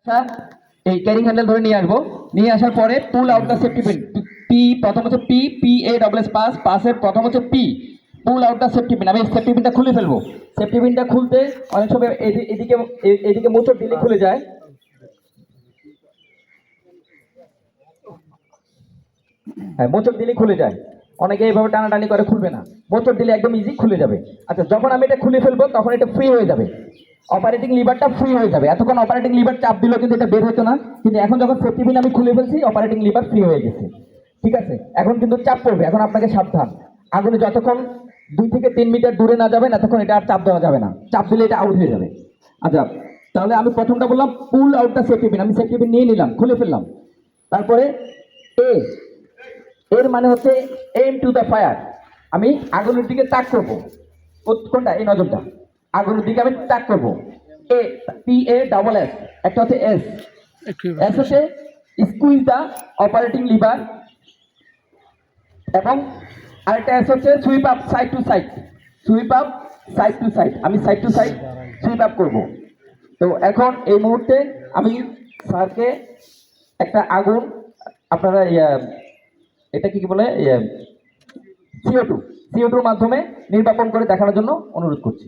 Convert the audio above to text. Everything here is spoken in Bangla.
স্যার এই ক্যারিং হ্যান্ডেল ধরে নিয়ে আসবো, নিয়ে আসার পরে পুল out the safety pin. P প্রথম হচ্ছে PA পাস, পাসের প্রথম হচ্ছে P, pool out the safety pin. আমি সেফটি পিনটা খুলে ফেলবো। সেফটি পিনটা খুলতে অনেক সময় এদিকে এদিকে মোচড় দিলে খুলে যায়। হ্যাঁ, মোচড় দিলে খুলে যায়। অনেকে এইভাবে টানাটানি করে, খুলবে না। মোচড় দিলে একদম ইজি খুলে যাবে। আচ্ছা, যখন আমি এটা খুলে ফেলবো তখন এটা ফ্রি হয়ে যাবে, অপারেটিং লিভারটা ফ্রি হয়ে যাবে। এতক্ষণ অপারেটিং লিভার চাপ দিলেও কিন্তু এটা বের হতো না, কিন্তু এখন যখন সেফটি পিন আমি খুলে ফেলছি অপারেটিং লিভার ফ্রি হয়ে গেছে। ঠিক আছে, এখন কিন্তু চাপ পড়বে। এখন আপনাকে সাবধান, আগুনে যতক্ষণ 2 থেকে 3 মিটার দূরে না যাবেন এতক্ষণ এটা আর চাপ দেওয়া যাবে না। চাপ দিলে এটা আউট হয়ে যাবে। আচ্ছা, তাহলে আমি প্রথমটা বললাম পুল আউট দ্য সেফটি পিন। আমি সেফটি পিন নিয়ে নিলাম, খুলে ফেললাম। তারপরে এ, এর মানে হচ্ছে এম টু দ্য ফায়ার। আমি আগুনের দিকে তাক করবো। কোনটা? এই নজরটা আগুনের দিকে আমি তাক করবো। এ, PA, একটা হচ্ছে এস। এস হচ্ছে স্কুইজ দা অপারেটিং লিভার, এবং আরেকটা এস হচ্ছে sweep up side to side. Sweep up side to side, আমি side to side sweep up করবো। তো এখন এই মুহূর্তে আমি স্যারকে একটা আগুন, আপনারা এটা কি বলে, CO2 মাধ্যমে নির্বাপন করে দেখানোর জন্য অনুরোধ করছি।